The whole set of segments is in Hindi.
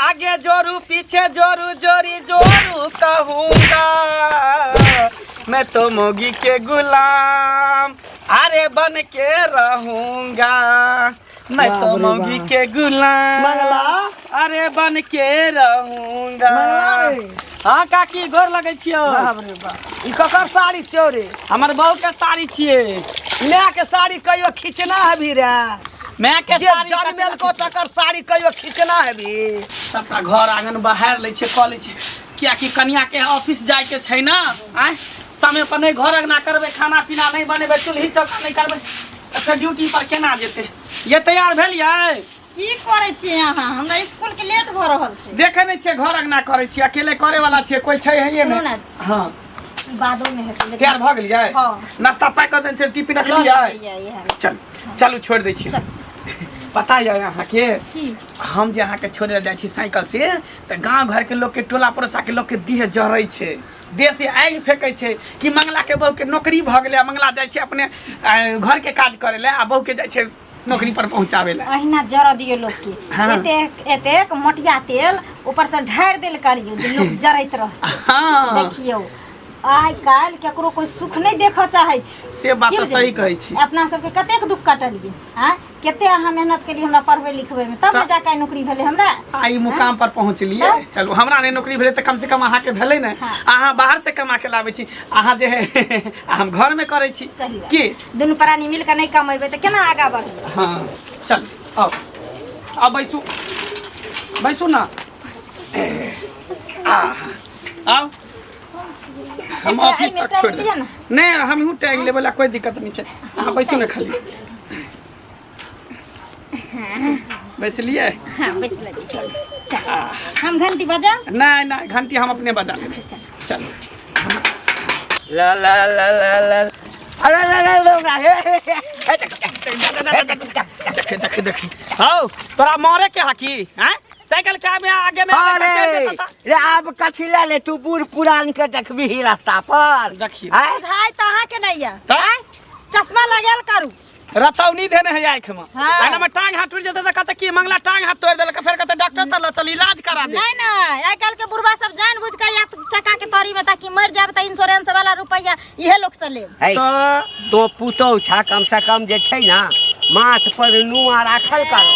आगे जोरू पीछे जोरू जोरी जोरू कहूँगा मैं तो मोगी के गुलाम अरे बन के रहूँगा मैं तो मोगी के गुलाम अरे बन के रहूँगा। हाँ काकी गोर लगे छियो। ई ककर साड़ी चोरे हमर बहू के साड़ी छिए। मैं के साड़ी कहियो खींचना है भी रे मैं के साड़ी जनमेल को तकर साड़ी कहियो खींचना है भी सबका घर आंगन बाहर ले छे कॉलेज किया कि कन्या के ऑफिस जाए के छै ना आय समय पर नहीं घर अंगना करबे खाना पीना नहीं बनेबे चूल्ही चौका नहीं करबे अच्छा ड्यूटी पर केना जेते ये तैयार भेलियै की करे छी अहाँ हमरा स्कूल के लेट भ रहल छै देखे नहीं छे घर अंगना करे छी अकेले करे वाला छे कोई छै है सुनू नहीं ना हां बादो में हेतै तैयार भ गेलियै हां नाश्ता पैक कर देन छे टिफिन रख लियै चल चलू छोड़ दै छी पता है यहाँ के हम जे अहाँ के छोड़े जाए छी साइकिल से तो गांव घर के लोग के टोला पड़ोसा के लोग के देह जरै छे देह से आगि फेंकै छे कि मंगला के बहू के नौकरी भ गेलै मंगला जाए छे अपने घर के काज करे ले आ बहू के जाए छे नौकरी पर पहुंचावे ले अहिना जरा दियो लोग के एतेक मोटिया तेल ऊपर से ढार देल करियो लोग जरैत रह हां देखियो आइ काल केकरो कोई सुख नहीं देखा चाहे छै से बात तो सही कहै छी अपना सब के कतेक दुख कटलिए हां केते अहाँ मेहनत केली हमरा पढ़बै लिखबै में तब जाके नौकरी भेले हमरा आई मुकाम पर पहुंचलिए चलू हमरा ने नौकरी भेले त कम से कम अहाँ के भेले न अहाँ बाहर से कमा के लाबै छी अहाँ जे है हम घर में करै छी की दुनु प्राणी मिल के नहीं कमेबै त केना आगा बढ़बै हां चल आओ अब बैसू ना आओ हम ऑफिस तक छोड़ दे नहीं हम हूँ टैग ले वाला कोई दिक्कत नहीं है हाँ बैसू ना खाली बैस लिए हाँ बैस ले चल हम घंटी बजा नहीं नहीं घंटी हम अपने बजा लेते चल ला ला ला ला ला अरे देख देख आओ तोरा मारे के हाकी हैं साइकिल क्या में आगे में रे अब कथी ला ले तू बूढ़ पुरान के देखबी ही रास्ता पर देखिए बुझाई त अहाँ के नहीं है चश्मा लगाल करू रतौनी देने है आँख में हाँ। आना में टांग हाथ टूट जाता तो कहते कि मंगला टांग हाथ तोड़ देलक फिर कहते डॉक्टर तर चल इलाज करा दे नहीं नहीं आइ काल के बुढ़वा सब जान बुझ के या चक्का के तरी में ताकि मर जाब त इंश्योरेंस वाला रुपया इहे लोग से ले तो पुतौ छा कम से कम जे छै ना माथ पर नुआ राखल करो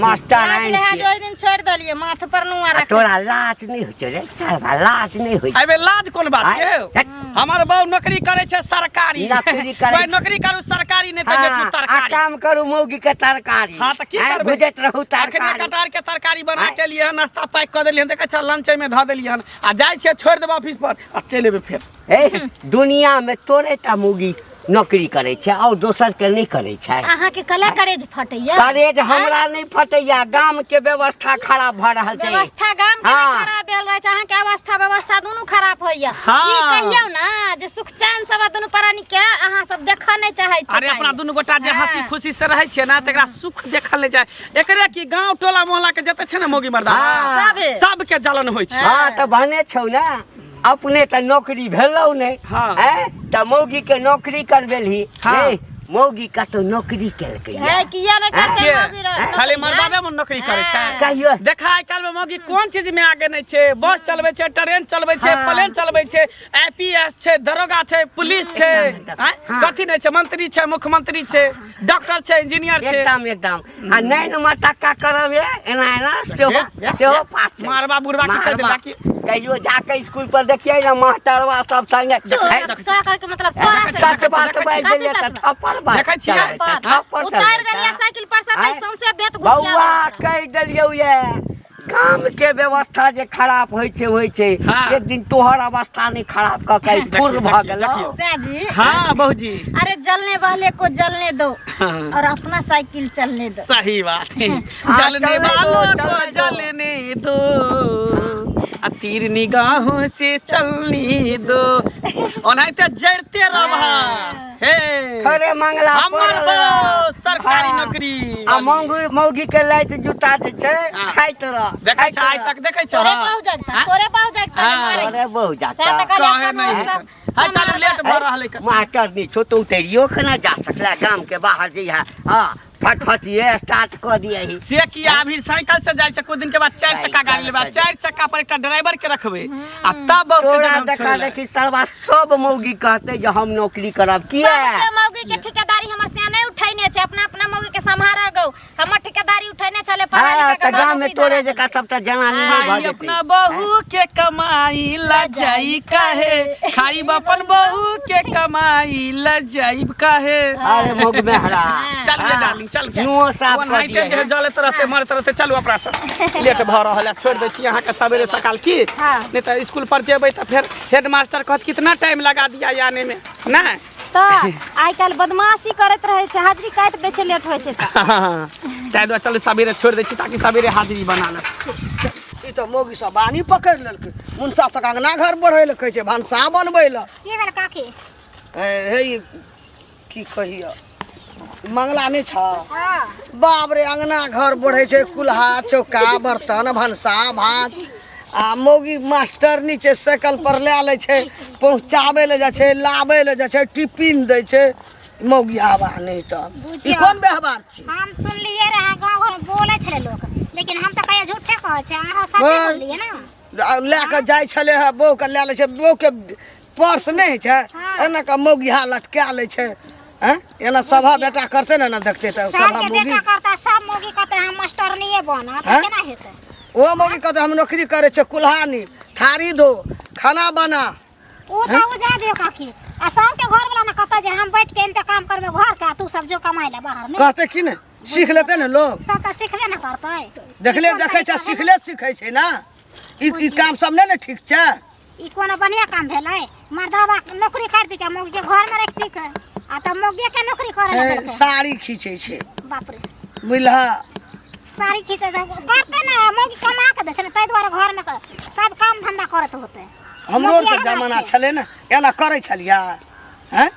मास्टर आइन जो दिन छोड़ दलिए माथ पर नुआ रख तोरा लाज नहीं होय रे साला लाज नहीं होय अबे लाज कोन बात के हमर बहू नौकरी करे छे सरकारी नौकरी करे भाई नौकरी करू सरकारी नहीं तो बेचू तरकारी काम करू मौगी के तरकारी हां त की करबे बुझत रहू तरकारी कटार के तरकारी बना के लिए नाश्ता पैक कर देलिए देख चल लंच में ध देलिए आ जाय छे छोड़ देब ऑफिस पर आ चल एबे फिर ए दुनिया में तोरे ता मौगी नौकरी करे छे और दोसर के नहीं करे छे अहाँ के कला करेज फटैया करेज हमरा नहीं फटैया गांव के व्यवस्था खराब भ रहल छे व्यवस्था गांव के खराब भेल रहे अहाँ के अवस्था व्यवस्था दोनों खराब होइया ई कहियो ना जे सुख चैन सब दोनों प्राणी के अहाँ सब देखा नहीं चाहे छी अरे अपना दोनों गोटा जे हंसी खुशी से रहे छे ना तकरा सुख देखल ले जाय एकरे की गांव टोला मोहल्ला के जते छे ना मोगी मर्दा सब के जलन होय छे हां त भने छौ ना अपने त नौकरी भेलौ नहीं हैं त मौगी के नौकरी करबेलही मौगी का तो नौकरी केलकै है किया न करते मौगी खाली मर्दावे में नौकरी करे छे कहियो देखा आइ काल में मौगी कोन चीज में आगे नहीं छे बस चलबे छे ट्रेन चलबे छे प्लेन चलबे छे आईपीएस छे दरोगा छे पुलिस छे कथि नहीं छे मंत्री छे मुख्यमंत्री छे डॉक्टर छे इंजीनियर छे एकदम एकदम आ नहीं न टक्का करबे एना एना सेहो पास मारबा बुढ़वा की कर देला की कहियो जाके स्कूल पर देखिए ना मास्टरवा सब संगे के मतलब तोरा सच बात बाज देले त थप्पड़ बाज देखै छियै उतार गेलिया साइकिल पर से सौंसे बेत घुसिया बौआ कह देलियौ ये काम के व्यवस्था जे खराब होय छे एक दिन तोहर अवस्था नहीं खराब क के फुर भ गेलो जी हां बहू जी अरे जलने वाले को जलने दो और अपना साइकिल चलने दो सही बात है जलने वालों को जलने दो तीर निगाहों से चलनी दो ओनाइते जड़ते रहबा हे अरे मंगला हमर बो सरकारी नौकरी आ मौगी के लाइट जूता जे छै खाइत रह देखै छ आइ तक देखै छ तोरे पाउ जागता अरे बहु जाता कहे नहीं हां चल लेट भ रहले मास्टर नहीं छो तो उतरियो केना जा सकला गांव के बाहर जइहा हां फटफटिए स्टार्ट कर दिए से कि अभी साइकिल से जाय छै कुछ दिन के बाद 4 चक्का गाड़ी लेबा 4 चक्का पर एकटा ड्राइवर के रखबे आ तब तोरा देखा देखी सरवा सब मौगी कहते जे हम नौकरी करब किया मौगी के ठेकेदारी हमर से नहीं उठैने छै अपना अपना मौगी के सम्हारा गौ हमर ठेकेदारी उठैने चले हां त गांव में तोरे जका सबटा जनानी नहीं भ जेतै अपना बहू के कमाई ल जाई काहे खाई अपन बहू के कमाई ल जाई काहे अरे मौग में हरा चल ये डार्लिंग चल नुओ साफ कर दिए जे जले तरह मर तरह चलू अपना सब लेट भ रहल है छोड़ दै छी अहाँ के सवेरे सकाल की नहीं तो स्कूल पर जेबै त फिर हेडमास्टर कहत कितना टाइम लगा दिया आने में ना तो आई काल बदमाशी करत रहे छै हाजिरी काट दे छै लेट होय छै ताइ दुआ चलू सवेरे छोड़ दै छी ताकि सवेरे हाजिरी बना ले ई तो मौगी सब बानी पकड़ लेलकै मुनसा सका ना घर बढ़ै ले कहै छै भनसा बनबै ले की भेल काकी हे की कहियो मंगला नहीं छ बाप रे अंगना घर बढ़ै छै कुल्हा चौका बर्तन भनसा भात आ मौगी मास्टर नीचे साइकिल पर ले ले छै पहुंचाबे ले जा छै लाबे ले जा छै टिफिन दै छै मौगी आवा नहीं त ई कोन व्यवहार छी हम सुनलिए रहा गांव घर बोले छले लोग लेकिन हम त कहिया झूठे कहै छै अहाँ सच्चे बोलिए ना ले के जाय छले है बहू के ले ले छै बहू के पर्स नहीं छै एना के मौगी हा लटका ले छै हैं एना सभा बेटा करते ना देखते त सभा मौगी बेटा करता सब मौगी कहते हम मास्टर नहीं बना त केना हेतै वो मौगी कहते हम नौकरी करे छै कुल्हानी थारी धो खाना बना ओ त उ जा दियो काकी आ सब के घर वाला ना कहता जे हम बैठ के इंतजाम करबे घर का तू सब जो कमाई ले बाहर में कहते कि ने सीख लेते ना लोग सब त सिखबे ना करतै देखले देखे छै सिखले सीखे छै ना ई काम सब नहीं ठीक छै ई कोनो बढ़िया काम भेलै मर्दवा नौकरी कर दी के मौगी के घर में रख दी के आ त मौगी के नौकरी करे लगल साड़ी खींचे छै बाप रे बुझलहा साड़ी खींचे करते ना मौगी कमा के दे छै तै द्वारा घर में सब काम धंधा करत होते हमरो के जमाना छले ना एना करे छलिया हैं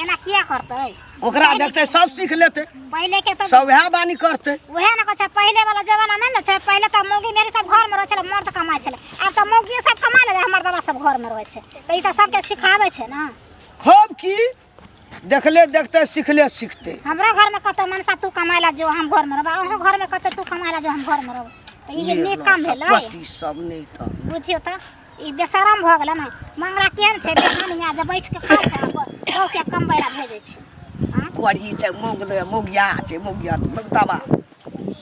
एना किया करतै ओकरा देखते सब सीख लेते पहले के तो सब वह बानी करते वह ना कछ पहले वाला जमाना नहीं ना छै पहले तो मौगी मेरे सब घर में रह छले मर्द कमाय छले अब तो मौगी सब कमा ले हमर दादा सब घर में रह छै त ई त सबके सिखावे छै ना खूब की देखले देखते सीखले सीखते हमरा घर में कत मनसा तू कमाइला जो हम घर में रहबा ओहो घर में कत तू कमाइला जो हम घर में रहब त ई नीक काम भेलै पति सब नहीं था बुझियो त ई बेशरम भ गेल ना मंगरा केहन छै बेहानिया जे बैठ के खाय छै बहु के कमबैला भेजै छै कोरी छै मोगिया छै मोगिया मगताबा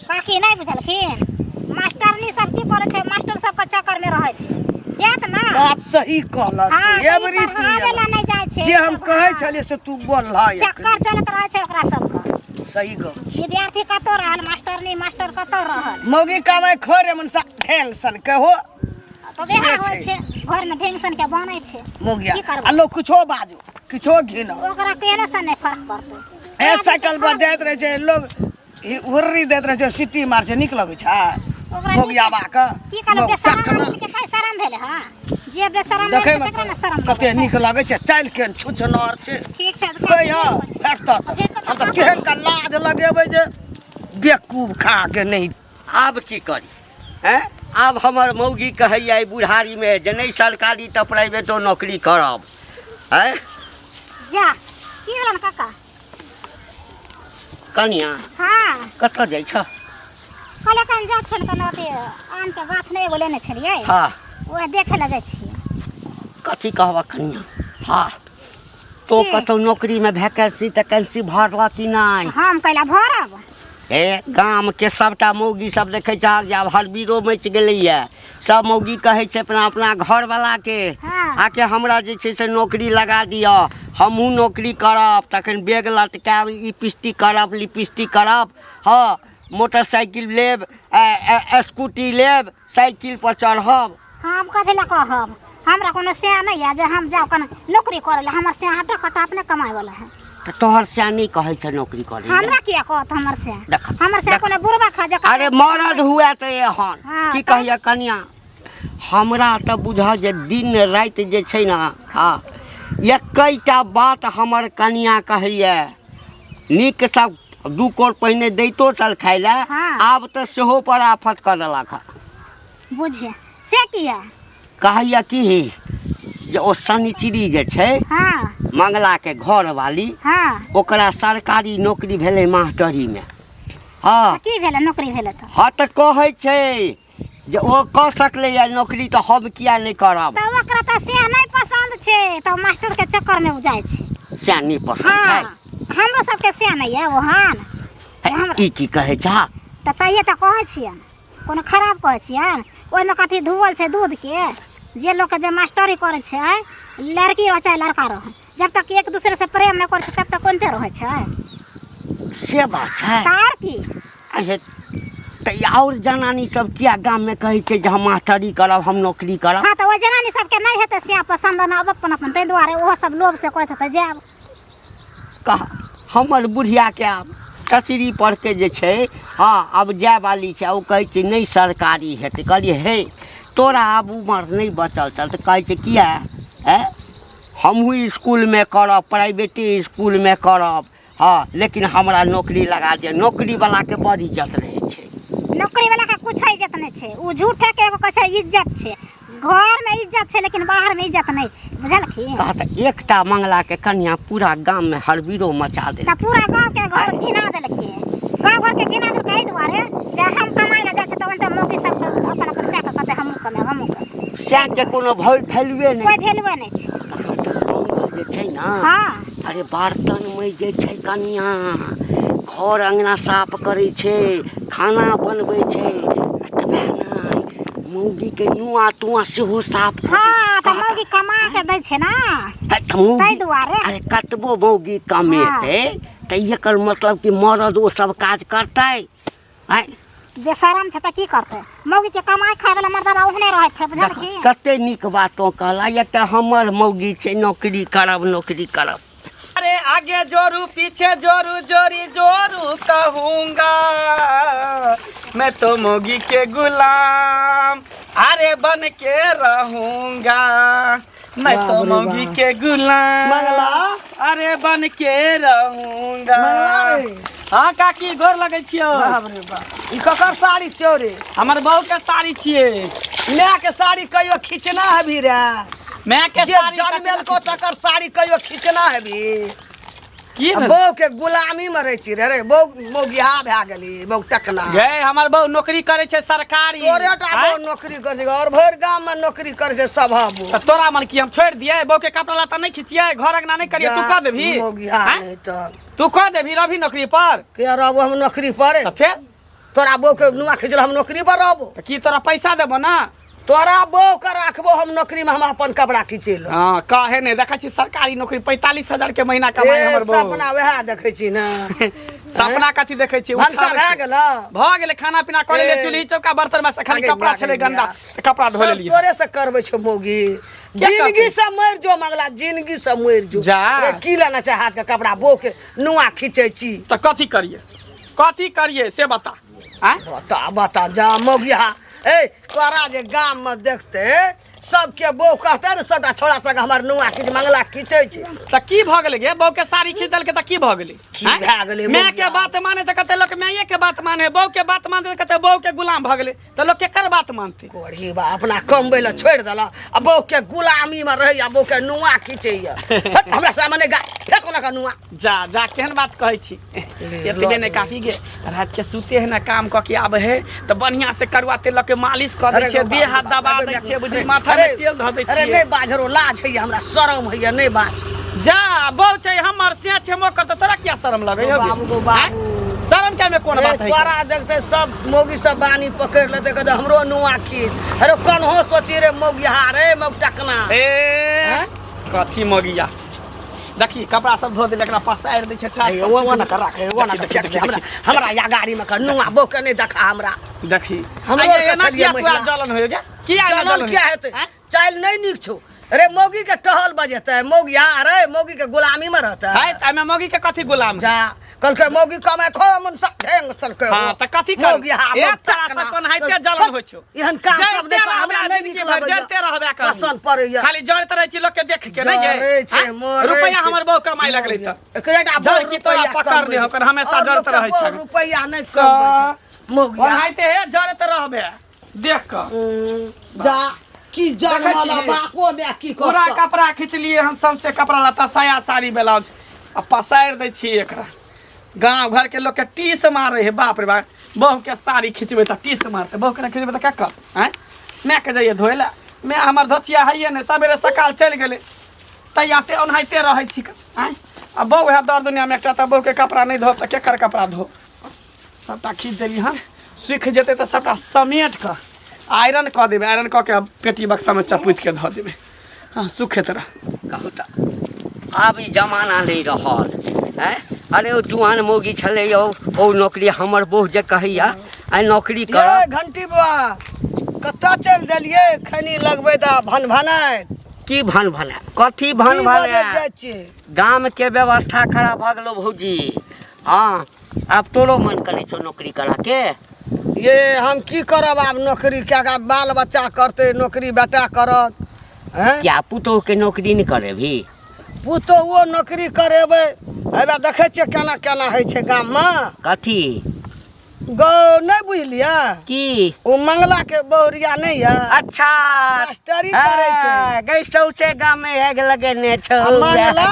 बाकी नहीं बुझलखिन मास्टरनी सब की करे छै मास्टर सब के चक्कर में रहै छै जात ना बात सही कहलक एवरी नहीं जाय छै जे हम कहै छलिए से तू बोलला चक्कर चलत रहै छै ओकरा सब के सही गप विद्यार्थी कतो रहल मास्टरनी मास्टर कतो रहल मौगी कमाय खोरे मनसा टेंशन कहो तो बेहा होय छै घर में टेंशन के बनै छै मोगिया आ लोग कुछो बाजो किछो घिनो ओकरा केने से नहीं फर्क पड़तै ए साइकिल पर जाइत रहे छै लोग हुर्री दैत रहे छै सिटी मार छै निक लगै छै मोगियाबा के की कहले बेशरम के काय शरम भेले हां जे बेशरम देखे है में तकरा ना शरम कते निक लगै छै चाल के छुछनर छै ठीक छै कहिया फेरत हम त केहन का लाज लगेबै जे बेकूफ खा के नहीं आब की करी हैं आब हमर मौगी कहैया बुढ़ारी में जे नहीं सरकारी त प्राइवेटो नौकरी करब हैं जा की भेलन काका कनिया हां कत जाइ छ कले कन जा छल कन ओते आम के गाछ नहीं बोले ने छलिए हां ओए देखे ल जाइ छी कथी कहबा कनिया हां तो कतौ नौकरी में वैकेंसी तैकेंसी भरला कि नहीं हम कैला भरब ए गाम के सबटा मौगी सब देखे छ जे आब हरबीरो मच गेलैया सब मौगी कहे छै अपना अपना घर वाला के आके हमरा जे छै से नौकरी लगा दिया हमहू नौकरी करब तखन बैग लटकाब लिपस्टिक करब लिपस्टिक करब हाँ मोटरसाइकिल लेब स्कूटी लेब साइकिल पर चढ़ब हम कथि ला कहब हमरा कोनो से नहीं है जे हम जाओ कन नौकरी करे ला हमर से हटा कटा अपने कमाए वाला है त तोहर से नहीं कहे छ नौकरी करे हमरा किया कहत हमर से देख हमर से कोनो बुरबा खा जा अरे मरद हुआ त एहन की कहिया कन्या हमरा त बुझा जे दिन रात जे छै ना हां एकैटा बात हमर कन्या कहैया नीक सब दू कोर पहिने दैतो चल खाय ला आब त सेहो पर आफत कर देलक बुझिए से किया कहैया कि जे ओ शनिचरी जे छै हां मंगला के घर वाली ओकरा सरकारी नौकरी भेलै मास्टरी में। हाँ की भेलै नौकरी भेलै तऽ हाँ तऽ कहै छै जे ओ कर सकले या नौकरी तो हम किया नहीं करब। तऽ ओकरा तऽ से नहीं पसंद छै तऽ मास्टर के चक्कर में उ जाइ छै। से नहीं पसंद छै हमरो सबके से नहीं है ओहन। ई की कहै छ तऽ सही तऽ कहै छियन कोनो खराब कहै छियन। ओहिमे कथी धुअल छै दूध के जे लोग के जे मास्टरी करे छै लड़की रह चाहे लड़का रह जब तक एक दूसरे से प्रेम नहीं करे छै तब तक कोनते रहे छै। से बात छै तार की और जनानी सब किया गांव में कहै छै जे हम मास्टरी करब हम नौकरी करब। हाँ तो वो जनानी सबके नहीं हेतै से पसंद न अब अपन अपन तै दुआरे ओहो सब लोभ से करत त जाब। कह हमर बुढ़िया के आब कचरी पर के जे छै हाँ अब जाय वाली छै ओ कहै छै नहीं सरकारी हेतै। कहलिए हे तोरा अब उमर नहीं बचल चल तऽ कहै छै किया हमहूँ स्कूल में करब प्राइवेटे स्कूल में करब। हाँ लेकिन हमरा नौकरी लगा दिया। नौकरी वाला के बड़ इज्जत रहे छै। नौकरी वाला के कुछ इज्जत नहीं छै उ झूठे के एगो कहै इज्जत छै। घर में इज्जत छै लेकिन बाहर में इज्जत नहीं छै बुझलखी। कहा त एकटा मंगला के कन्या पूरा गांव में हड़बीरो मचा दे। त पूरा गांव के घर घिना देलकै। गांव घर के घिना देलकै एहि दुआरे जे हम कमाई ला जाइ छै त ओनते मौगी सब अपन अपन से के कहते हमहू कमे हमहू कमे से के कोनो वैल्यूए नहीं कोई वैल्यूए नहीं छै। मंगल जे छै ना हाँ अरे बर्तन में जे छै कन्या घर अंगना साफ करे छै खाना बनबै छै तबे नहीं मौगी के नुआ तुआ सेहो साफ करे। हाँ त मौगी कमा के दै छै ना तै दुआरे। अरे कतबो मौगी कमेतै त एकर मतलब कि मर्द ओ सब काज करतै। बेशरम छै त की करतै मौगी के कमाई खाय वाला मर्दवा ओहने रहै छै बुझलखी। कते नीक बातो कहला एकटा हमर मौगी छै नौकरी करब नौकरी करब। अरे आगे जोरू पीछे जोरू जोरी जोरू कहूँगा मैं तो मोगी के गुलाम अरे बन के रहूँगा मैं तो मोगी के गुलाम अरे बन के रहूँगा। हाँ काकी गोर लगे छियो। ई ककर साड़ी छियो रे? हमर बहू के साड़ी छिए। माय के साड़ी कहियो खींचना है भी रे। मैं के साड़ी जनमेल को तकर साड़ी कहियो खींचना है भी की बहू के गुलामी में रह छी रे बहू मौगिया भए गेली बहू टकना गए हमर बहू नौकरी करे छै सरकारी। तोरेटा बहू नौकरी करे छै और भर गांव में नौकरी करे छै सब बहू। त तोरा मन की हम छोड़ दिए बहू के कपड़ा लता नहीं खींचिए घर अंगना नहीं करिए तू कह देभी मौगिया नहीं तो तू कह देभी रवि नौकरी पर के रहबो हम नौकरी पर। त फिर तोरा बहू के नुआ खींचल हम नौकरी पर रहबो त की तोरा पैसा देबो ना। तोरा बहू के रखबो हम नौकरी में हम अपन कपड़ा खींचेल। हां काहे नहीं देखा छी सरकारी नौकरी 45,000 के महीना कमाई हमर बहू। सपना वह देखे छी ना सपना कथी देखे छी भनसा भए गेल भ गेले खाना पीना करे ले चूल्ही चौका बर्तन में से खाली कपड़ा छले गंदा कपड़ा धो लेलिए। तोरे से करबै छ मौगी जिंदगी से मर जो मंगला जिंदगी से मर जो जा रे की लेना चाहे हाथ के कपड़ा बो के नुआ खींचे छी त कथी करिए से बता। बता जा मौगिया ए तोरा जे गांव में देखते सबके बहू कहते न सबटा छोड़ा सग हमर नुआ खींच मंगला खींचे छै त की भ गेले गे बहू के साड़ी खींचल के त की भ गेले की भए गेले मैं के बात माने त कते लोग मैं के बात माने बहू के बात माने त कते बहू के गुलाम भ गेले त लोग केकर बात मानते। कोढ़ी बा अपना कमबै ल छोड़ देला अब बहू के गुलामी में रही बहू के नुआ खींचे हमरा सामने गा फेंको ना का नुआ जा केहन बात कहै छी एतबे ने काकी गे रात के सुते है ना काम क के आबे है त बढ़िया से करवा तेल के मालिश क दै छै देह हाथ दबा दै छै बुझी माथा में तेल ध दै अरे छियै। नहीं बाजरो लाज है हमरा शरम है नहीं बाज जा बहु छै हमर से छै मोकर त तोरा क्या शरम लगे हो बाबू गो बाबू शरम क्या में कोन बात है तोरा देखते सब मौगी सब बानी पकड़ लेते कहते हमरो नुआ खींच अरे कन्हो सोची रे मौगिया रे मौग टकना ए कथी मगिया देखी कपड़ा सब धो दे एकरा पसार दै छै ठाक वो ना कर रखे वो ना हमरा या गाड़ी में कर नुआ बो के नहीं देखा हमरा देखी हमरो ये ना के किया महिला। पूरा जलन हो गया किया ना जलन जलन क्या हेते चाइल नहीं निक छौ अरे मौगी के टहल बजेते मौगिया रे मौगी के गुलामी में रहता है त मैं मौगी के कथी गुलाम जा कल के मौगी कमाए खो मन सब ढेंग सन के हां त कथी कर मौगी हा एक तरह से कोन हाइते जलन होइ छौ एहन काम सब देखा हमरा नहीं जिंदगी निक भर लगैया जलते रहबे कर पसंद पड़ैया खाली जड़त रहै छी लोग के देख के नहीं जड़ै गे छै, मोरै रुपया छै। हमर बहु कमाई लगले त एकरेटा जड़ की तोरा पकड़ ले होकर हमेशा जड़त रहै छै रुपया नहीं कम मौगिया हाइते हे जड़त रहबे देख क जा की जान देखै वाला छियै? बापो में की पूरा करता कपड़ा खींचलिए हम सबसे कपड़ा लत्ता साया साड़ी ब्लाउज आ पसारि दै छियै एकरा गाँव घर के लोग के टीस मारे है बाप रे बाप बहू के साड़ी खींचबै तऽ टीस मारते बहू के खींचबै तऽ क्या कर आँय मैं के जाइए धोए ला मैं हमर धोतिया है ने सवेरे सकाल चलि गेलै तैया से ओनाहिते रहै छी आँय आ बहू है दर दुनिया में एकटा तऽ बहू के कपड़ा नहीं धो तऽ केकर कपड़ा धो सबटा खींच देली हन सूखि जेतै तऽ सबटा समेट कऽ आयरन कऽ देबै आयरन कऽ के पेटी बक्सा में चपूत के धऽ देबै हाँ सुखैत रह कहू तऽ आब ई जमाना नहीं रहल हैं अरे ओ जुआन मौगी छलै यौ ओ नौकरी हमर बहू जे कहैया आइ नौकरी कर ये घंटी बुआ कत्ता चल देलिए खनी लगबे दा भन भनाय की भन भना कथी भन भना गाम के व्यवस्था खराब भऽ गेलो भौजी हाँ आब तोरो मन करै छौ नौकरी करा के ये हम की करब आब नौकरी क्या का बाल बच्चा करते नौकरी बेटा करत हैं क्या पुतोह के नौकरी नहीं करे भी पुतोहुओ नौकरी करेबै एबे देखै छियै केना केना होइ छै गाम में कथी गौ नहीं बुझलिया की ओ मंगला के बहुरिया नहीं है अच्छा मास्टरी करै छै गैसौ से गाम में हेग लगेने छौ मंगला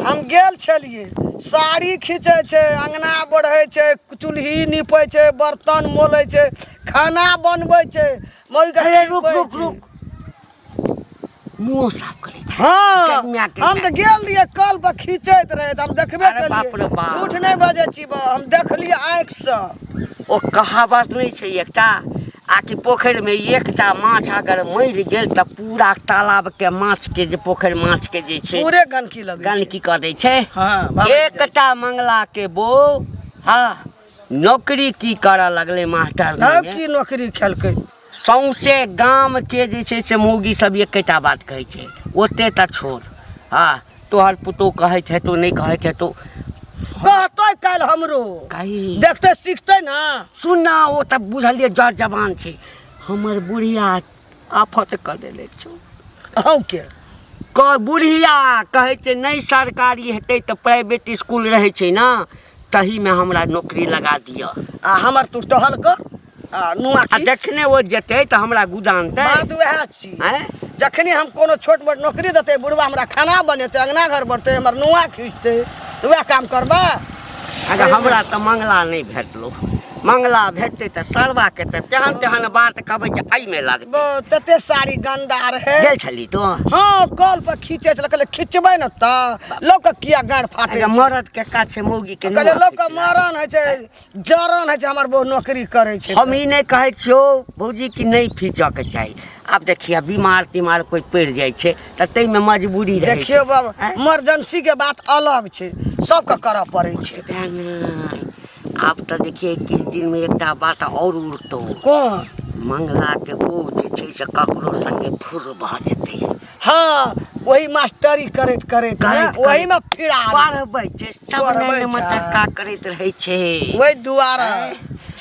हम गेल छलिए साड़ी खींचे छै अंगना बढ़ै छै चूल्ही नीपै छै बर्तन मोलै छै खाना बनबै छै अरे रुक रुक रुक मुँह साफ करे हाँ कन्या के हम तो गेल रहिए कल पर खींचैत रहे हम देखबे अरे बाप रे करिए बाप। झूठ नहीं बजे छी हम देखलिए आँख से ओ कहावत नहीं छै एकटा आकि पोखरि में एकटा माछ अगर मरि गेल तऽ पूरा तालाब के माछ के जे पोखरि माछ के जे छै पूरे गंदगी लगे गंदगी कऽ दै छै हाँ एकटा मंगला के बो हाँ नौकरी की करऽ लगलै मास्टर तब की नौकरी खेलकै सौंसे गाम के जे छै से मौगी सब एकेटा बात कहै छै ओते तऽ छोड़ हाँ तोहर पुतोह कहैत हेतौ नहीं कहैत हेतौ कहतै काल हमरो कही देखते सीखते ना सुनना ओ तऽ बुझलिए जड़ जवान छै हमर बुढ़िया आफत कऽ देले छौ अहूँ के बुढ़िया कहै छै नहीं सरकारी हेतै तऽ प्राइवेट स्कूल रहै छै ना तही में हमरा नौकरी लगा दिअ आ हमर तू टहल कर नुआ आ जखने ओ जेतै तऽ हमरा गुदान दे बात वएह छी जखनी हम कोनो छोट मोट नौकरी देते बुढ़वा हमरा खाना बनेते अंगना घर बढ़ते हमर नुआ खींचते तो वह काम करबा अगर हमरा तऽ मंगला नहीं भेटलो मंगला भेटतै तऽ सरवा के तऽ तेहन तेहन बात कहबै जे एहि में लगतै तते साड़ी गंदा रहे गेल छली तो हाँ कल पर खींचे कहले खींचबै न त लोग किया गाड़ फाटे अगर मरद के काज छै मौगी के कहले लोग के मरण है छै जरन है छै हमर बहु नौकरी करे छै हम ई नहीं कहै छियो भौजी की नहीं खींचऽ के चाही आब देखिए बीमार तीमार कोई पड़ जाए छै तऽ तै में मजबूरी रहे देखियो बाबा इमरजेंसी के बात अलग छै सबके करऽ पड़ै छै आप तो देखिए 21 दिन में एकटा बात और उड़तो कौन मंगला के वो जे छै से ककरो संगे फुर भऽ जेतै हाँ वही मास्टरी करैत करैत वही में फिरा पढ़बै छै सब ने मटक्का करैत रहै छै वही दुआरा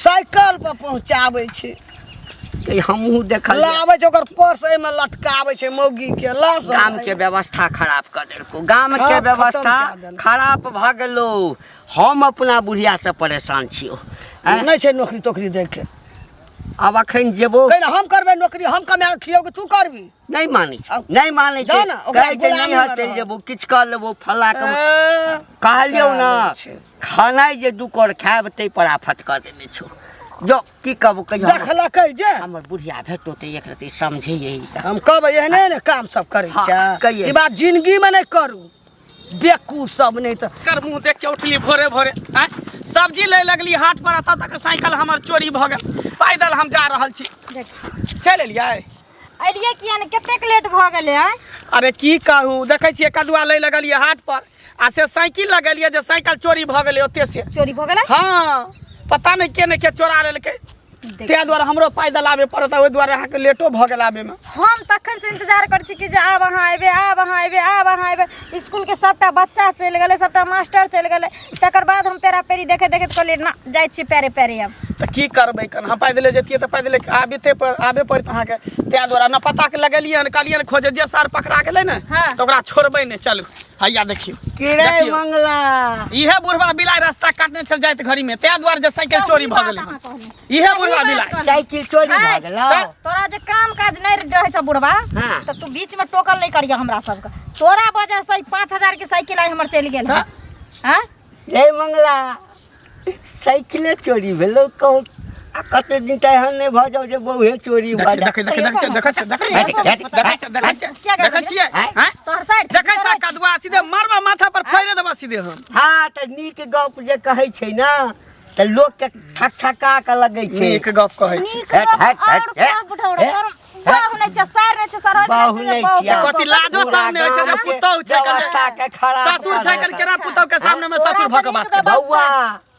साइकिल पर पहुंचाबै छै तऽ हमहूँ देखल लाबै छै ओकर पर्स एहि में लटकाबै छै मौगी के लाश गाम के व्यवस्था खराब कर देलको गाम के हाँ, व्यवस्था खत्म कए देलको। खराब भऽ गेलो हम अपना बुढ़िया से परेशान छियो नहीं छै नौकरी तोकरी दै के अब अखन जेबो कहले हम करबै नौकरी हम कमा के खियौ तू करबी नहीं मानै छै अब नहीं मानै छै जाउ ने, ओकरा कहै छै गुलामी नहीं हट में चलि रह। जेबो किछु कऽ लेबो फल्ला के ए, कहलियौ ना कहै छै। खानाइ जे दू कर खायब तै पर आफत कऽ देने छौ जो की कहबो कहियो देखलकै जे हमर बुढ़िया भेटो तऽ एक रति समझे यही हम कहबै एहने ने काम सब करै हाँ, छै कहियै। ई बात जिंदगी में नहीं करू बेकूफ सब नहीं तो कर मुँह देख के उठली भोरे भोरे आँय सब्जी ले लगली हाट पर तब तक साइकिल हमर चोरी भऽ गेल पैदल हम जा रहल छी चल एलियै अलिए किया ने कतेक लेट भऽ गेलै आइ अरे की कहू देखै छियै कदुआ ले लगलियै हाट पर आ से साइकिल लगलियै जे साइकिल चोरी भऽ गेलै ओते से चोरी भऽ गेलै हाँ पता नहीं के चोरा लेलकै ताहि दुआरे हमरो पैदल आबे पड़त ओहि दुआरे अहाँके लेटो भऽ गेल आबे में हम तखन से इंतजार कर छी कि जे आब अहाँ एबे आब अहाँ एबे आब अहाँ एबे स्कूल के सबटा बच्चा चलि गेलै सबटा मास्टर चलि गेलै तकर बाद हम पेरा पेरी देखैत देखैत कहलियै ना जाइ छी पेरे पेरे अब तो की करबै कन हम पैदले जतिए तो पैदले आबे पड़त अहाँके तैं द्वारा न पता के लगलिए कहलिए खोजे जे सार पकड़ा गेलै ने तो ओकरा छोड़बै ने चलू हैया देखियो किरे मंगला इहे बुढ़वा बिलाइ रास्ता काटने चल जाइत घड़ी में तैं द्वारा जे साइकिल चोरी भ गेलै इहे बुढ़वा बिलाइ साइकिल चोरी भ गेलौ तोरा जे काम काज नहीं रहे छ बुढ़वा तो तू बीच में टोकल नहीं करिया हमरा सबके तोरा वजह से 5000 के साइकिल आई हमर चली गेल हां ए मंगला साइकिल चोरी भेलौ कहू आ कते दिन तक हम नहीं भ जाऊ जे बहुए चोरी भ जा देख छियै तोहर साइड देखै छ कदुआ सीधे मारबा माथा पर फोड़े देबा सीधे हम हां त नीक गप जे कहै छै ना त लोग के ठकठका के लगै छै नीक गप कहै छै बाहु नहीं छ सार नहीं छ सरहद बाहु नहीं छ कथि लाजो सामने होइ छै जे पुतौ छै व्यवस्था के खराब ससुर छै कन केना पुतौ के सामने में ससुर भक बात कर बौआ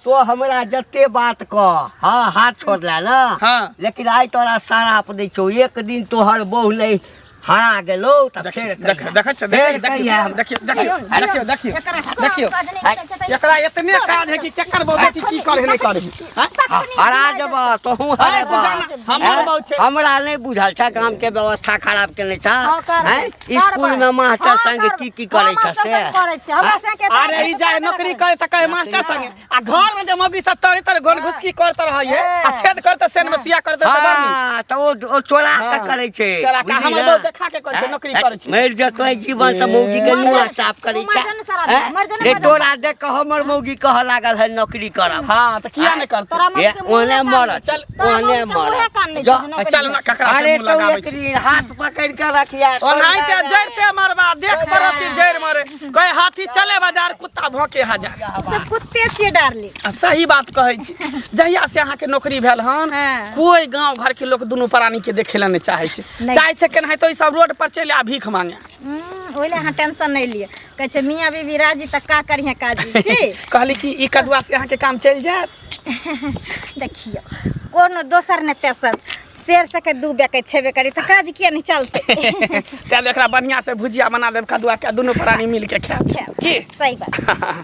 तो हमरा जते बात कह हाँ हाथ छोड़ला ना हाँ। लेकिन आई तोरा साराप दै छौ एक दिन तोहर बहु नहीं हरा गेलो त फिर देखियो एकरा इतने काज है कि केकर बेटी की करे नहीं करे हरा जब तोहू हरेबा हमरा नहीं बुझल छ काम के व्यवस्था खराब केने छ स्कूल में मास्टर संग की करे छ से अरे ई जाय नौकरी करे त कहे मास्टर संग आ घर में जे मौगी सब तरे तरे घन घुसकी करत रहै आ छेद करत सेन में सुया करत हां त ओ चोरा के करे छै चला का हमर खा के कहै छै नौकरी करै छै मर जतै जीवन से मौगी के मुंह साफ करै छै रे तोरा देख के हमर मौगी कह लागल है नौकरी करब हां त किया नै करत ओने मरत ओने मरत चल ना ककरा से अरे मुंह लगाबै छै एक हाथ पकड़ के रखिया ओनाइते जड़ते मरबा देख बरसी जड़ मारे कहे हाथी चले बाजार कुत्ता भौंके हजार सब कुत्ते छिए डारली सही बात कहै छी जहिया से अहाँ के नौकरी भेल हन कोई गांव घर के लोग दुनू प्राणी के देखे ला नहीं चाहे छै केना तो ई सब रोड पर चले आ भीख मांगे ओइले अहाँ टेंशन नहीं लिए कहे छै मियां बीबी राजी त का करिए काजी ठीक कहली कि ई कदुआ से अहाँ के काम चल जात देखियो कोनो दोसर ने तेसर शेर से के दू बेके छेबे करी त काज किया नहीं चलते ते एकरा बढ़िया से भुजिया बना देब कदुआ के दुनू प्राणी मिल के खाएब की सही बात